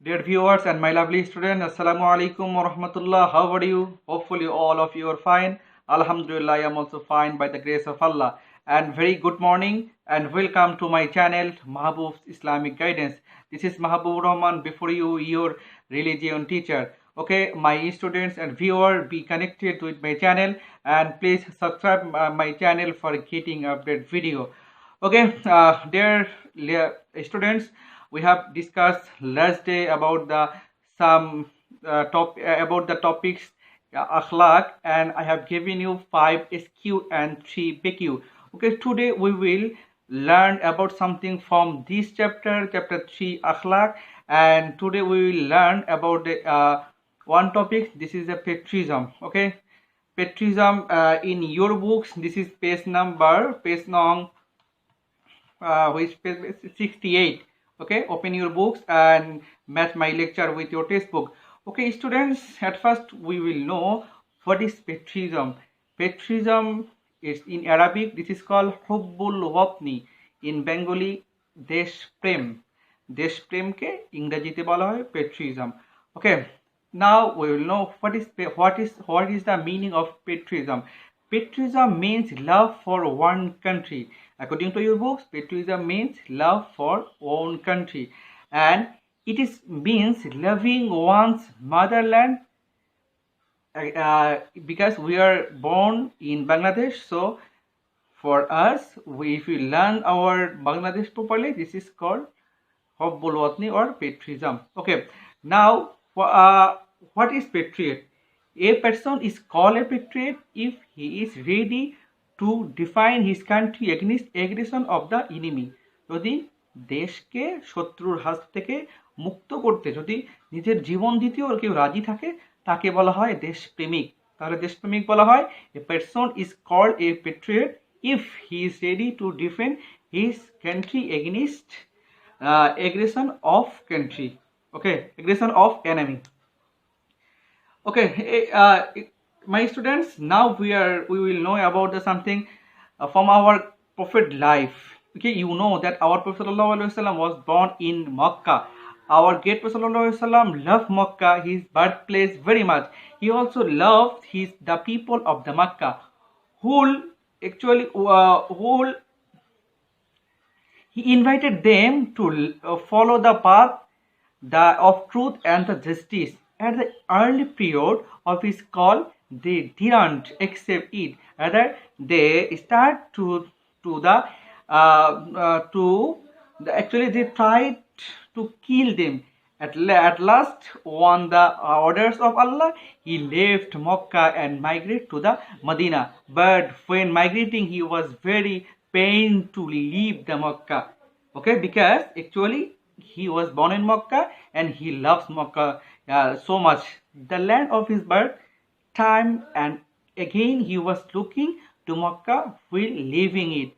Dear viewers and my lovely student, Assalamu alaikum wa rahmatullah. How are you? Hopefully all of you are fine. Alhamdulillah, I am also fine by the grace of Allah. And very good morning and welcome to my channel Mahaboob's Islamic Guidance. This is Mahaboob Rahman before you, your religion teacher. Okay, my students and viewer, be connected with my channel and please subscribe my channel for getting update video. Okay, dear students, we have discussed last day about the some about the topics akhlaq, and I have given you 5 SQ and 3 PQ. Okay, today we will learn about something from this chapter 3 akhlaq, and today we will learn about the one topic. This is the patriotism. Okay, patriotism in your books. This is page number which page 68. Okay, open your books and match my lecture with your textbook. Okay students, at first we will know what is patriotism. Patriotism is in Arabic, this is called hubbul watni, in Bengali desh prem. Desh prem ke इंग्रजीते बोला है patriotism. Okay, now we will know what is the meaning of patriotism. Patriotism means love for one country. According to your books, patriotism means love for own country, and it is means loving one's motherland. Because we are born in Bangladesh, so for us, if we learn our Bangladesh properly, this is called Hubbul Watni or patriotism. Okay, now what is patriot? A person is called a patriot if he is ready to define his country against aggression of the enemy. যদি দেশকে শত্রুর হাত থেকে মুক্ত করতে যদি নিজের জীবন দিতেও কেউ রাজি থাকে তাকে বলা হয় দেশপ্রেমিক। তাহলে দেশপ্রেমিক বলা হয় a person is called a patriot if he is ready to defend his country against aggression of country. Okay, aggression of enemy. Okay, my students, now we will know about something from our prophet life. Okay, you know that our Prophet ﷺ was born in Makkah. Our great Prophet ﷺ loved Makkah, his birthplace, very much. He also loved the people of the Makkah, who he invited them to follow the path of truth and the justice. At the early period of his call, they didn't accept it. Rather, they start actually they tried to kill them. At last, on the orders of Allah, he left Makkah and migrated to the Medina. But when migrating, he was very pained to leave the Makkah. Okay, because actually he was born in Makkah and he loves Makkah so much, the land of his birth time, and again he was looking to Makkah while leaving it.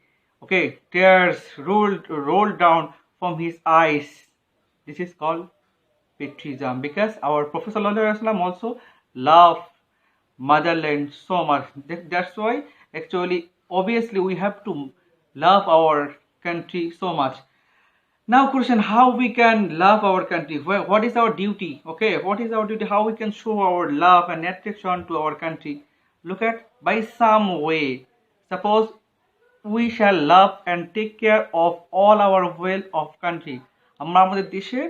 Okay, tears rolled down from his eyes. This is called patriotism, because our Prophet ﷺ also loved motherland so much. That's why actually obviously we have to love our country so much. Now question, how we can love our country? What is our duty? Okay, what is our duty? How we can show our love and attraction to our country? Look at, by some way. Suppose we shall love and take care of all our wealth of country. আমরা আমাদের দেশের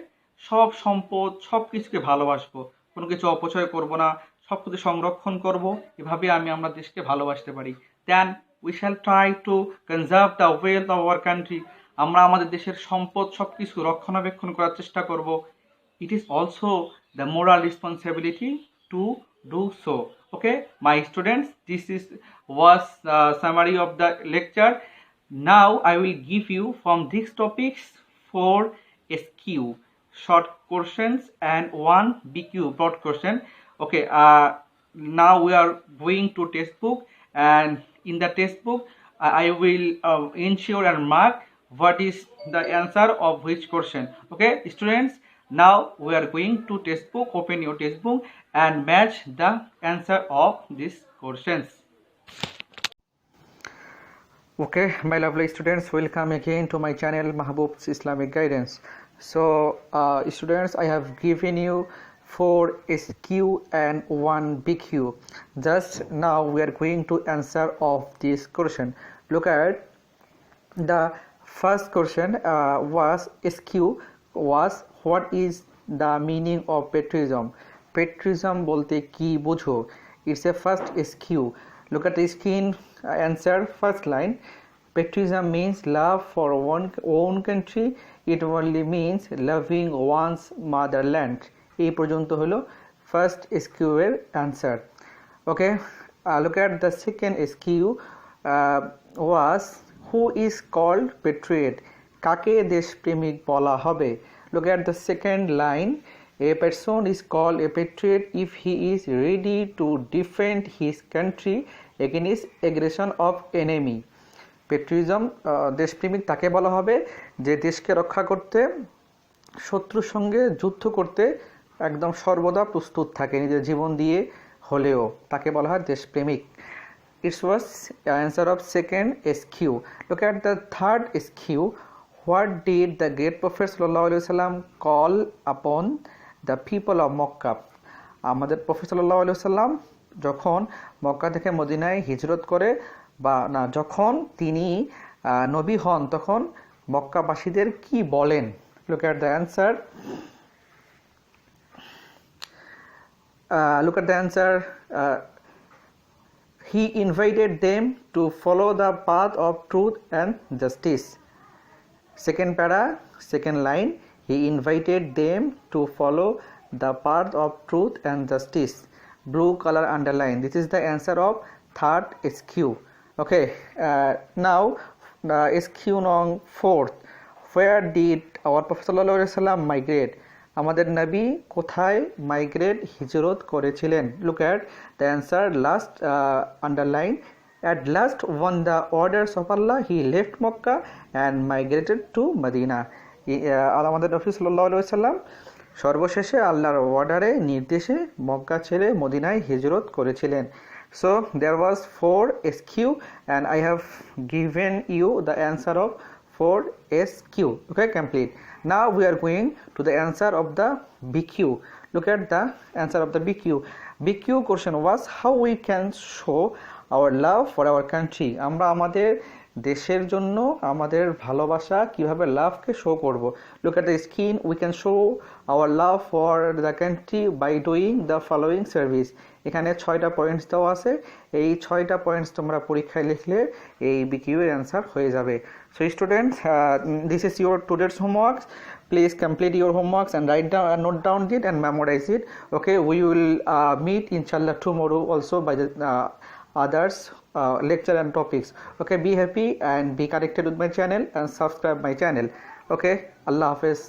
সব সম্পদ সব কিছুকে ভালোবাসবো, কোনো কিছু অপচয় করব না, সব কিছু সংরক্ষণ করব, এভাবে আমরা দেশকে ভালোবাসতে পারি। Then we shall try to conserve the wealth of our country. আমরা আমাদের দেশের সম্পদ সবকিছু রক্ষণাবেক্ষণ করার চেষ্টা করব। It is also the moral responsibility to do so. Okay, my students, this was summary of the lecture. Now I will give you from these topics 4 SQ short questions and 1 BQ broad question. Okay, now we are going to textbook, and in the textbook I will ensure and mark what is the answer of which question. Okay students, now we are going to textbook. Open your textbook and match the answer of these questions. Okay, my lovely students, welcome again to my channel Mahaboob's Islamic Guidance. So, students, I have given you 4 SQ and 1 BQ. Just now we are going to answer of this question. Look at the first question was SQ was what is the meaning of patriotism? Patriotism bolte ki bujho? It's a first SQ. Look at the screen answer first line. Patriotism means love for one's own country. It only means loving one's motherland. এই পর্যন্ত হলো first SQ এর answer. Okay, look at the second SQ was who is called patriot? কাকে দেশপ্রেমিক বলা হবে? Look at the second line. A person is called a patriot if he is ready to defend his country against aggression of enemy. পেট্রিজম দেশপ্রেমিক তাকে বলা হবে যে দেশকে রক্ষা করতে শত্রুর সঙ্গে যুদ্ধ করতে একদম সর্বদা প্রস্তুত থাকে, নিজের জীবন দিয়ে হলেও তাকে বলা হয় দেশপ্রেমিক। It was answer of second SQ. Look at the third SQ. What did the great Prophet sallallahu alaihi wasallam call upon the people of Makkah? আমাদের প্রফেট সাল্লাল্লাহু আলাইহি ওয়াসাল্লাম যখন মক্কা থেকে মদিনায় হিজরত করে বা না যখন তিনি নবী হন তখন মক্কাবাসীদের কি বলেন? Look at the answer. Look at the answer. He invited them to follow the path of truth and justice. Second para, second line. He invited them to follow the path of truth and justice. Blue color underline. This is the answer of third SQ. Okay, now SQ nong 4th. Where did our Prophet sallallahu alaihi wasallam migrate? আমাদের নবী কোথায় migrate হিজরত করেছিলেন? Look at the answer last underline. At last won the orders of Allah, he left Makkah and migrated to Medina. আমাদের নবী সাল্লাল্লাহু আলাইহি ওয়াসাল্লাম সর্বশেষে আল্লাহর অর্ডারে নির্দেশে মক্কা ছেড়ে মদিনায় হিজরত করেছিলেন। So there was 4 SQ and I have given you the answer of 4 SQ. Okay, complete. Now we are going to the answer of the BQ. Look at the answer of the BQ. BQ question was how we can show our love for our country. আমরা আমাদের দেশের জন্য আমাদের ভালোবাসা কিভাবে লাভকে show করব? Look at the screen. We can show our love for the country by doing the following service. এখানে 6টা পয়েন্টস দেওয়া আছে, এই 6টা পয়েন্টস তোমরা পরীক্ষায় লিখলে এই বিকিউ এর অ্যান্সার হয়ে যাবে। So students, this is your today's homework. Please complete your homeworks and write down and note down it and memorize it. Okay, we will meet inshallah tomorrow also by the others lecture and topics. Okay, be happy and be connected with my channel and subscribe my channel. Okay, Allah Hafiz.